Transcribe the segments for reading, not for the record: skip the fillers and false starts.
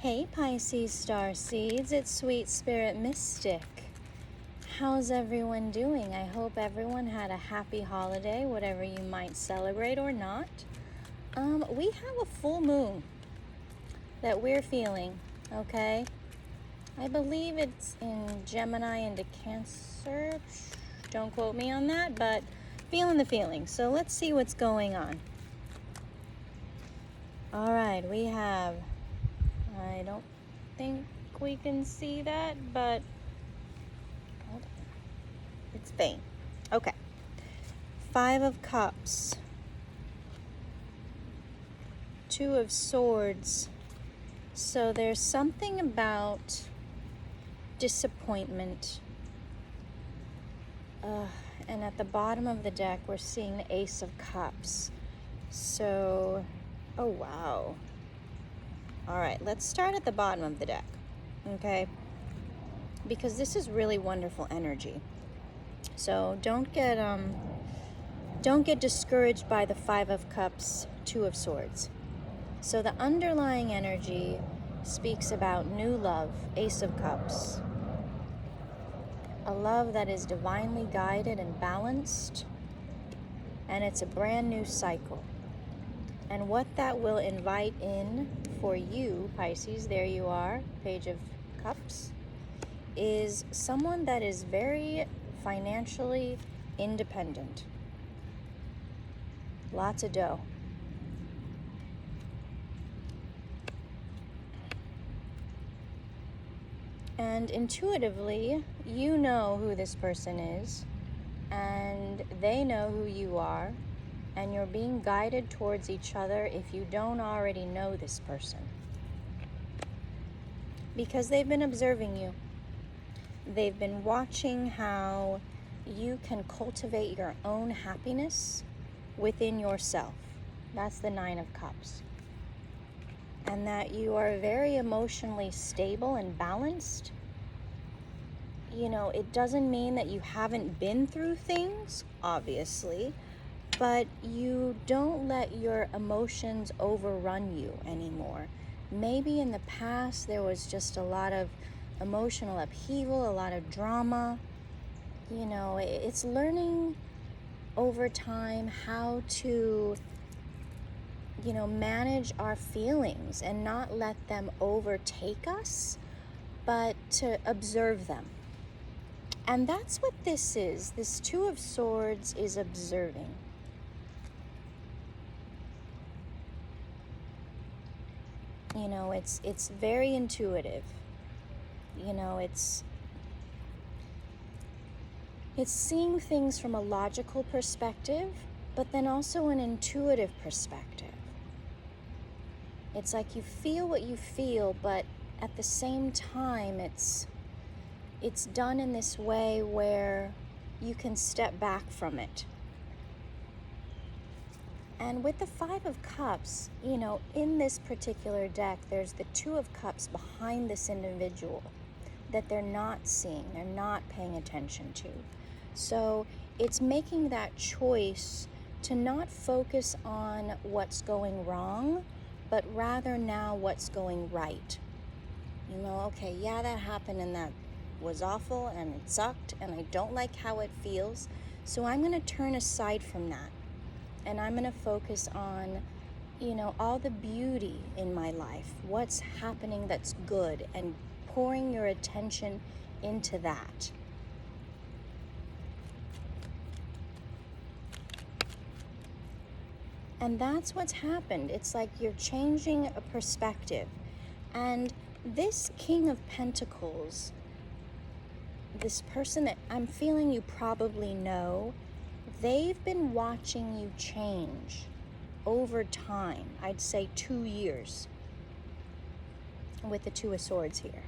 Hey Pisces Star Seeds, it's Sweet Spirit Mystic. How's everyone doing? I hope everyone had a happy holiday, whatever you might celebrate or not. We have a full moon that we're feeling, okay? I believe it's in Gemini into Cancer. Don't quote me on that, but feeling the feeling. So let's see what's going on. All right, we have... I don't think we can see that, but hold on. It's faint. Okay. 5 of Cups. 2 of Swords. So there's something about disappointment. And at the bottom of the deck, we're seeing the Ace of Cups. So, oh wow. All right, let's start at the bottom of the deck, okay? Because this is really wonderful energy. So don't get discouraged by the 5 of Cups, 2 of Swords. So the underlying energy speaks about new love, Ace of Cups. A love that is divinely guided and balanced, and it's a brand new cycle. And what that will invite in for you, Pisces, there you are, Page of Cups, is someone that is very financially independent. Lots of dough. And intuitively, you know who this person is, and they know who you are. And you're being guided towards each other if you don't already know this person. Because they've been observing you. They've been watching how you can cultivate your own happiness within yourself. That's the 9 of Cups. And that you are very emotionally stable and balanced. You know, it doesn't mean that you haven't been through things, obviously. But you don't let your emotions overrun you anymore. Maybe in the past there was just a lot of emotional upheaval, a lot of drama. You know, it's learning over time how to, manage our feelings and not let them overtake us, but to observe them. And that's what this is. This 2 of Swords is observing. You know, it's very intuitive. You know, it's seeing things from a logical perspective, but then also an intuitive perspective. It's like you feel what you feel, but at the same time, it's done in this way where you can step back from it. And with the 5 of Cups, in this particular deck, there's the 2 of Cups behind this individual that they're not seeing, they're not paying attention to. So it's making that choice to not focus on what's going wrong, but rather now what's going right. Okay, yeah, that happened and that was awful and it sucked and I don't like how it feels. So I'm going to turn aside from that. And I'm going to focus on, all the beauty in my life, what's happening that's good, and pouring your attention into that. And that's what's happened. It's like you're changing a perspective. And this King of Pentacles, this person that I'm feeling you probably know, they've been watching you change over time. I'd say 2 years with the 2 of Swords here.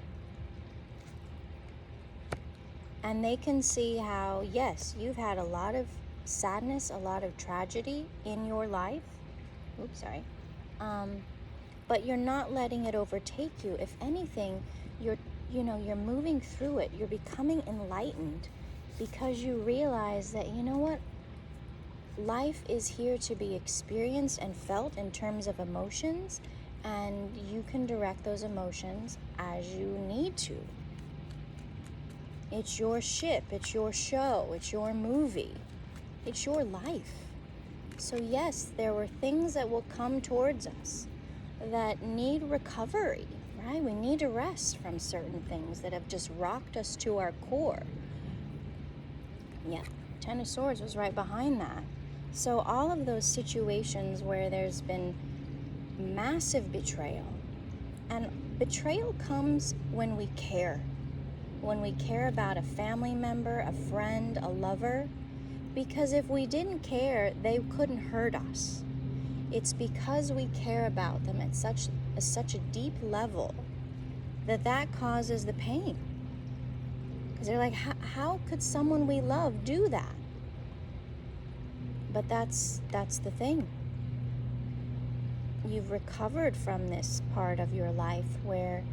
And they can see how, yes, you've had a lot of sadness, a lot of tragedy in your life. Oops, sorry. But you're not letting it overtake you. If anything, you're moving through it. You're becoming enlightened because you realize that, what? Life is here to be experienced and felt in terms of emotions, and you can direct those emotions as you need to. It's your ship, it's your show, it's your movie, it's your life. So yes, there were things that will come towards us that need recovery, right? We need to rest from certain things that have just rocked us to our core. Yeah, Ten of Swords was right behind that. So all of those situations where there's been massive betrayal, and betrayal comes when we care. When we care about a family member, a friend, a lover, because if we didn't care, they couldn't hurt us. It's because we care about them at such a deep level that causes the pain. Because they're like, how could someone we love do that? But that's the thing. You've recovered from this part of your life where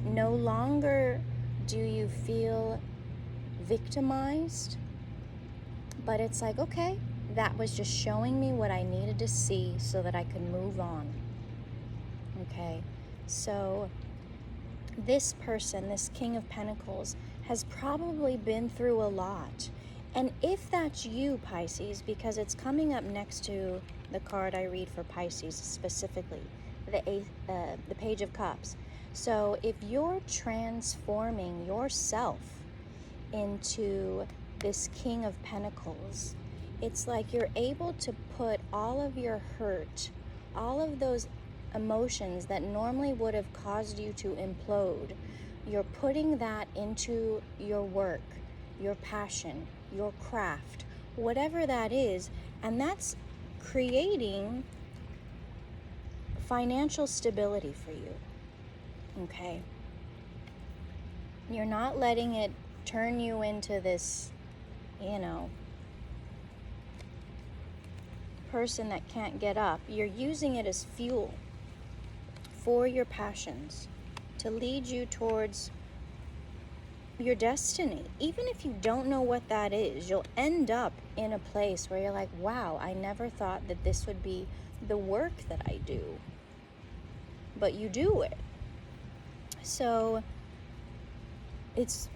no longer do you feel victimized, but it's like, okay, that was just showing me what I needed to see so that I could move on. Okay, so this person, this King of Pentacles, has probably been through a lot. And if that's you, Pisces, because it's coming up next to the card I read for Pisces specifically, the Page of Cups. So if you're transforming yourself into this King of Pentacles, it's like you're able to put all of your hurt, all of those emotions that normally would have caused you to implode, you're putting that into your work, your passion, your craft, whatever that is, and that's creating financial stability for you. Okay? You're not letting it turn you into this, person that can't get up. You're using it as fuel for your passions to lead you towards your destiny. Even if you don't know what that is, you'll end up in a place where you're like, wow, I never thought that this would be the work that I do. But you do it. So it's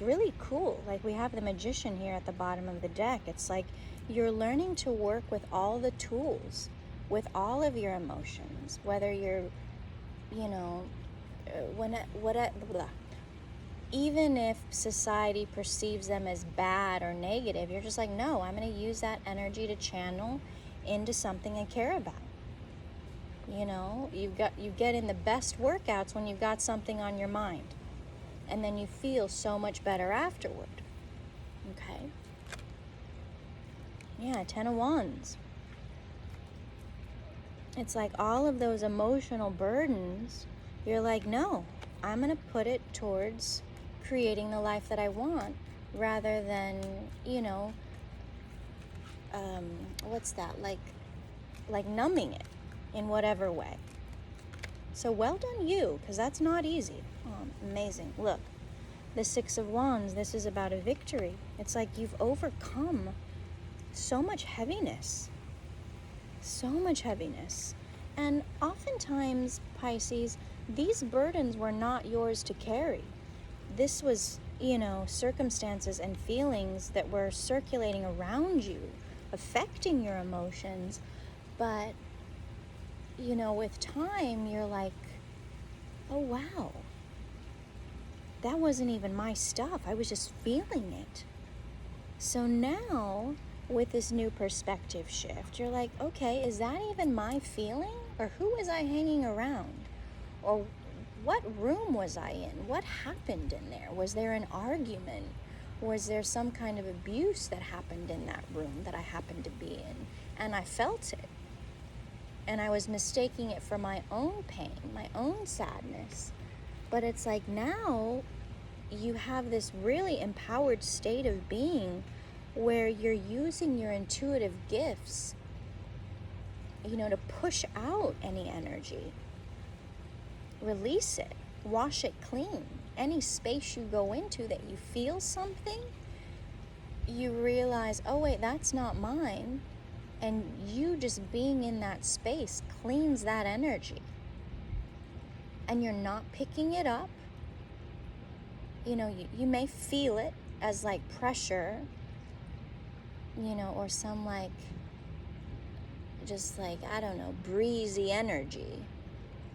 really cool. Like, we have the Magician here at the bottom of the deck. It's like you're learning to work with all the tools, with all of your emotions, whether you're, even if society perceives them as bad or negative, you're just like, no, I'm going to use that energy to channel into something I care about. You get in the best workouts when you've got something on your mind, and then you feel so much better afterward. Okay? Yeah, Ten of Wands. It's like all of those emotional burdens, you're like, no, I'm going to put it towards creating the life that I want, rather than, what's that? Like numbing it in whatever way. So well done you, because that's not easy. Oh, amazing. Look, the Six of Wands, this is about a victory. It's like you've overcome so much heaviness. So much heaviness. And oftentimes, Pisces, these burdens were not yours to carry. This was, circumstances and feelings that were circulating around you, affecting your emotions. But, with time, you're like, oh, wow. That wasn't even my stuff. I was just feeling it. So now, with this new perspective shift, you're like, okay, is that even my feeling? Or who was I hanging around? Or what room was I in? What happened in there? Was there an argument? Was there some kind of abuse that happened in that room that I happened to be in? And I felt it. And I was mistaking it for my own pain, my own sadness. But it's like now you have this really empowered state of being where you're using your intuitive gifts, to push out any energy. Release it. Wash it clean. Any space you go into that you feel something, you realize, oh wait, that's not mine. And you just being in that space cleans that energy. and you're not picking it up, you know, you may feel it as like pressure, you know, or some like, just like, I don't know, breezy energy,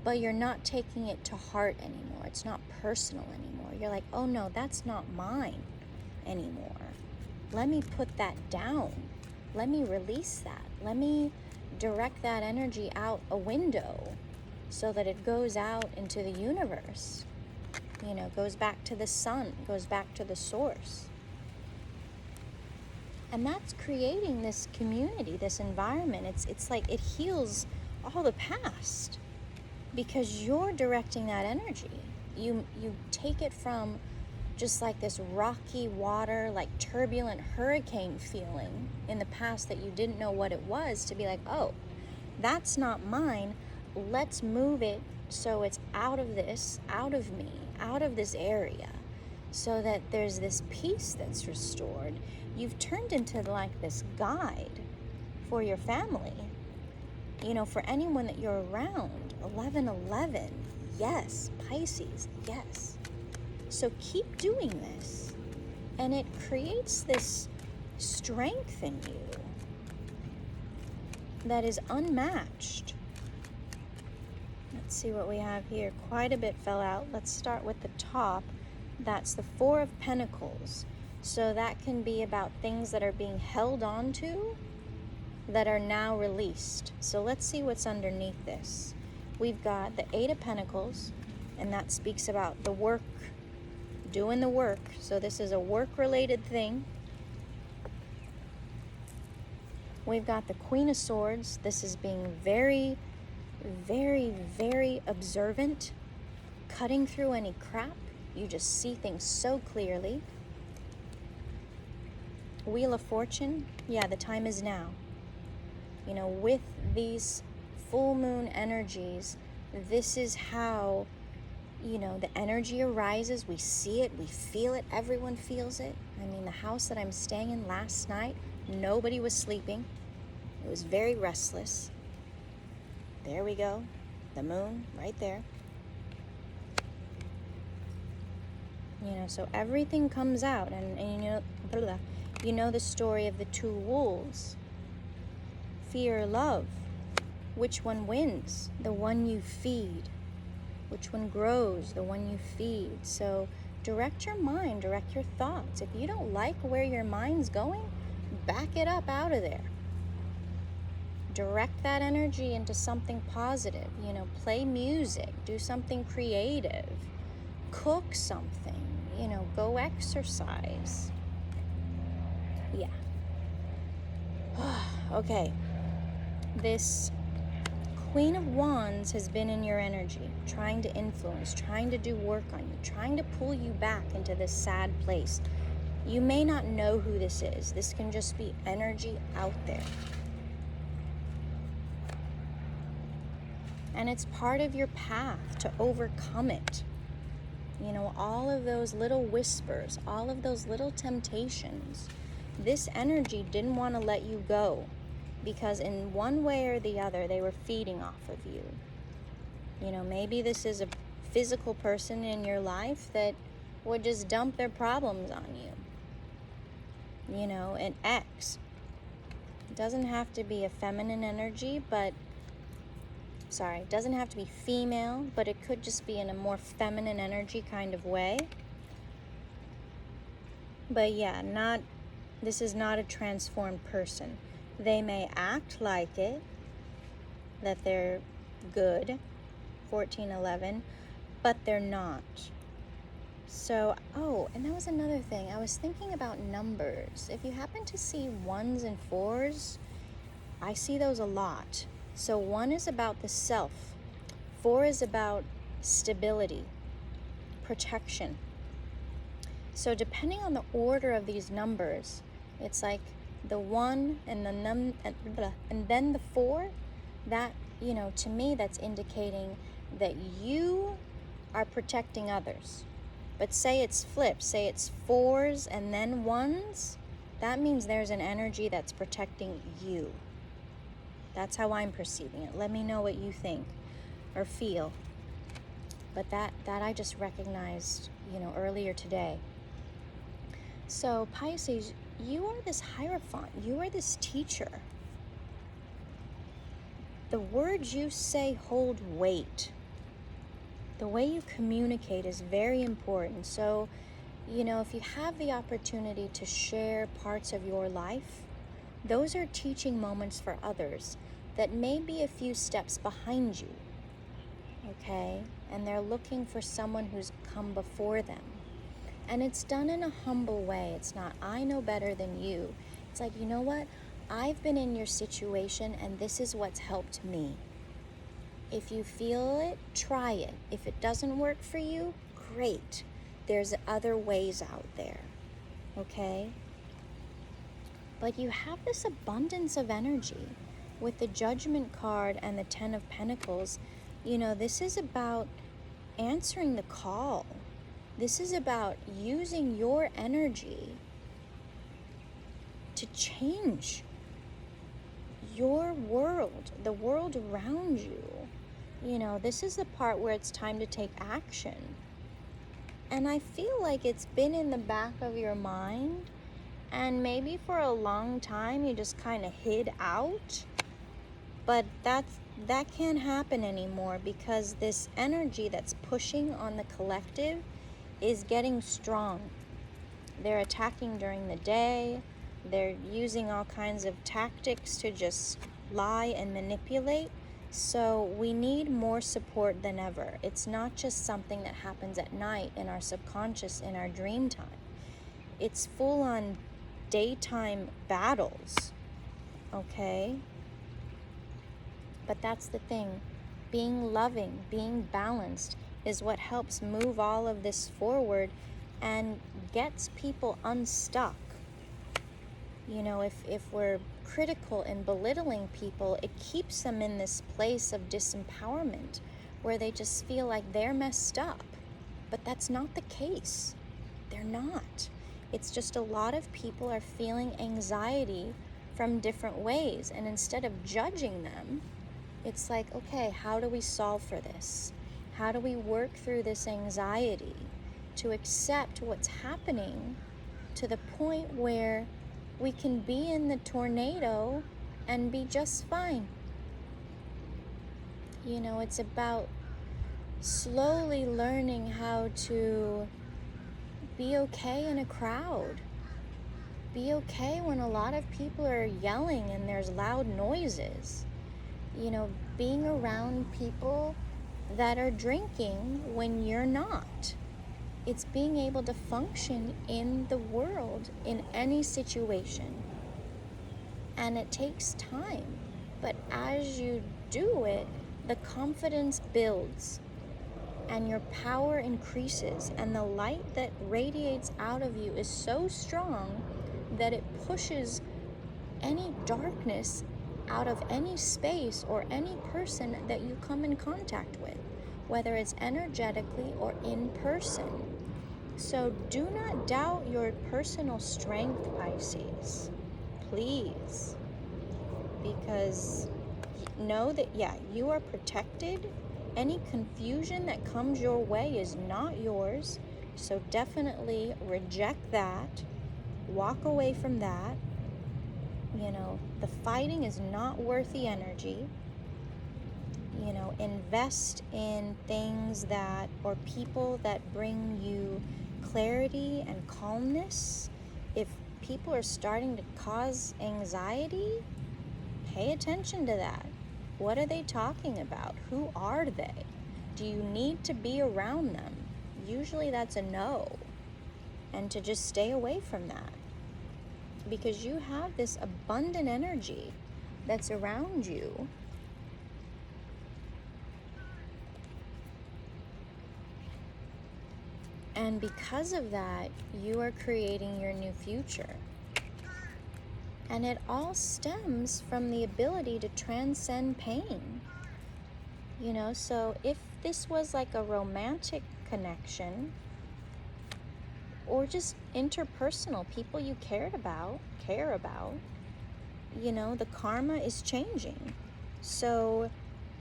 but you're not taking it to heart anymore. It's not personal anymore. You're like, oh no, that's not mine anymore. Let me put that down. Let me release that. Let me direct that energy out a window so that it goes out into the universe. You know, goes back to the sun, goes back to the source. And that's creating this community, this environment. It's like it heals all the past because you're directing that energy. You take it from just like this rocky water, like turbulent hurricane feeling in the past that you didn't know what it was, to be like, oh, that's not mine. Let's move it so it's out of this, out of me, out of this area, so that there's this peace that's restored. You've turned into like this guide for your family, you know, for anyone that you're around. 1111, yes. Pisces, yes. So keep doing this, and it creates this strength in you that is unmatched. Let's see what we have here. Quite a bit fell out. Let's start with the top. That's the Four of Pentacles. So that can be about things that are being held on to that are now released. So let's see what's underneath this. We've got the Eight of Pentacles, and that speaks about the work, doing the work. So this is a work-related thing. We've got the Queen of Swords. This is being very, very, very observant, cutting through any crap. You just see things so clearly. Wheel of Fortune, yeah, the time is now. You know, with these full moon energies, this is how, you know, the energy arises. We see it, we feel it, everyone feels it. I mean, the house that I'm staying in last night, nobody was sleeping. It was very restless. There we go, the moon right there. You know, so everything comes out, and you know the story of the two wolves. Fear or love? Which one wins? The one you feed. Which one grows? The one you feed. So direct your mind, direct your thoughts. If you don't like where your mind's going, back it up out of there. Direct that energy into something positive. You know, play music, do something creative, cook something, you know, go exercise. Yeah. Okay. This Queen of Wands has been in your energy, trying to influence, trying to do work on you, trying to pull you back into this sad place. You may not know who this is. This can just be energy out there. And it's part of your path to overcome it. You know, all of those little whispers, all of those little temptations, this energy didn't want to let you go because in one way or the other, they were feeding off of you. You know, maybe this is a physical person in your life that would just dump their problems on you. You know, an ex. It doesn't have to be a feminine energy, but it doesn't have to be female, but it could just be in a more feminine energy kind of way. But yeah, this is not a transformed person. They may act like it, that they're good, 1411, but they're not. So, and that was another thing. I was thinking about numbers. If you happen to see 1s and 4s, I see those a lot. So 1 is about the self. 4 is about stability, protection. So depending on the order of these numbers, it's like the 1 and and then the 4, that, you know, to me that's indicating that you are protecting others. But say it's flipped, say it's 4s and then 1s, that means there's an energy that's protecting you. That's how I'm perceiving it. Let me know what you think or feel. but that I just recognized, earlier today. So Pisces, you are this hierophant, you are this teacher. The words you say hold weight. The way you communicate is very important. So, if you have the opportunity to share parts of your life, those are teaching moments for others that may be a few steps behind you, okay? And they're looking for someone who's come before them. And it's done in a humble way. It's not, I know better than you. It's like, you know what? I've been in your situation and this is what's helped me. If you feel it, try it. If it doesn't work for you, great. There's other ways out there, okay? But you have this abundance of energy with the Judgment card and the Ten of Pentacles. This is about answering the call. This is about using your energy to change your world, the world around you. This is the part where it's time to take action. And I feel like it's been in the back of your mind, and maybe for a long time you just kind of hid out. But that can't happen anymore, because this energy that's pushing on the collective is getting strong. They're attacking during the day. They're using all kinds of tactics to just lie and manipulate. So we need more support than ever. It's not just something that happens at night in our subconscious, in our dream time. It's full on daytime battles, okay? But that's the thing. Being loving, being balanced is what helps move all of this forward and gets people unstuck. If we're critical and belittling people, it keeps them in this place of disempowerment where they just feel like they're messed up. But that's not the case. They're not. It's just a lot of people are feeling anxiety from different ways, and instead of judging them, it's like, okay, how do we solve for this? How do we work through this anxiety to accept what's happening to the point where we can be in the tornado and be just fine? It's about slowly learning how to be okay in a crowd. Be okay when a lot of people are yelling and there's loud noises. Being around people that are drinking when you're not. It's being able to function in the world in any situation. And it takes time. But as you do it, the confidence builds and your power increases, and the light that radiates out of you is so strong that it pushes any darkness out of any space or any person that you come in contact with, whether it's energetically or in person. So do not doubt your personal strength, Pisces, please, because know that, you are protected. Any confusion that comes your way is not yours, so definitely reject that, walk away from that. The fighting is not worth the energy. Invest in things that, or people that bring you clarity and calmness. If people are starting to cause anxiety, pay attention to that. What are they talking about? Who are they? Do you need to be around them? Usually that's a no. And to just stay away from that. Because you have this abundant energy that's around you. And because of that, you are creating your new future. And it all stems from the ability to transcend pain. So if this was like a romantic connection, or just interpersonal, people you care about, the karma is changing. So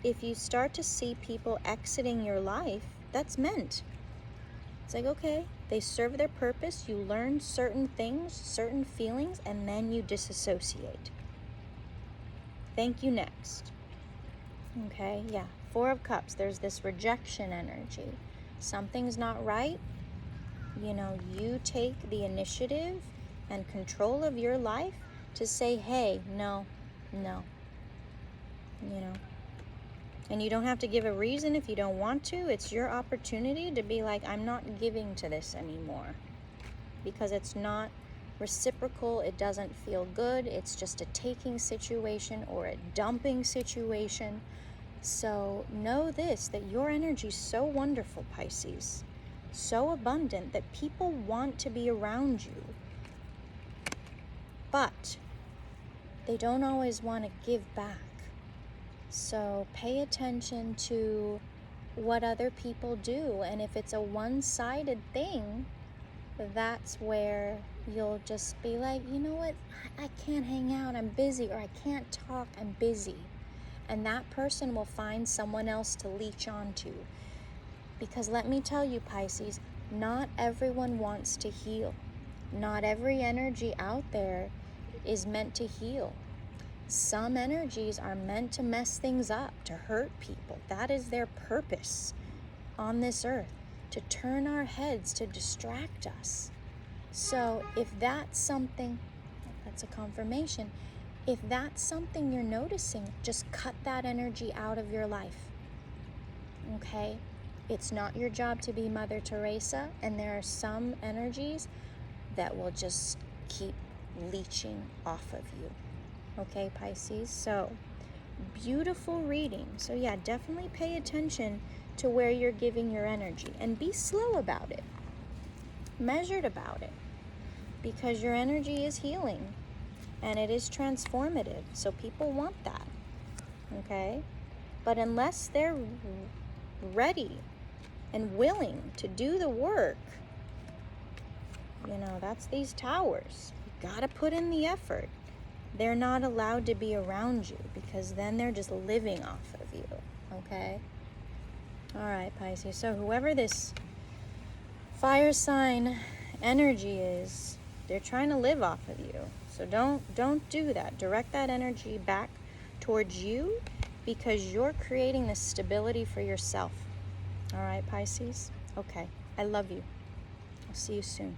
if you start to see people exiting your life that's meant. It's like, okay, they serve their purpose. You learn certain things, certain feelings, and then you disassociate. Thank you, next. Okay, yeah. Four of Cups, there's this rejection energy. Something's not right. You know, you take the initiative and control of your life to say, hey, no. You know. And you don't have to give a reason if you don't want to. It's your opportunity to be like, I'm not giving to this anymore. Because it's not reciprocal. It doesn't feel good. It's just a taking situation or a dumping situation. So know this, that your energy is so wonderful, Pisces. So abundant that people want to be around you. But they don't always want to give back. So pay attention to what other people do. And if it's a one-sided thing, that's where you'll just be like, you know what, I can't hang out, I'm busy, or I can't talk, I'm busy. And that person will find someone else to leech onto. Because let me tell you, Pisces, not everyone wants to heal. Not every energy out there is meant to heal. Some energies are meant to mess things up, to hurt people. That is their purpose on this earth, to turn our heads, to distract us. So if that's something, that's a confirmation, if that's something you're noticing, just cut that energy out of your life, okay? It's not your job to be Mother Teresa, and there are some energies that will just keep leeching off of you. Okay, Pisces? So, beautiful reading. So yeah, definitely pay attention to where you're giving your energy. And be slow about it. Measured about it. Because your energy is healing. And it is transformative. So people want that. Okay? But unless they're ready and willing to do the work, you know, that's these towers. You gotta put in the effort. They're not allowed to be around you, because then they're just living off of you, okay? All right, Pisces. So whoever this fire sign energy is, they're trying to live off of you. So don't do that. Direct that energy back towards you, because you're creating this stability for yourself. All right, Pisces? Okay. I love you. I'll see you soon.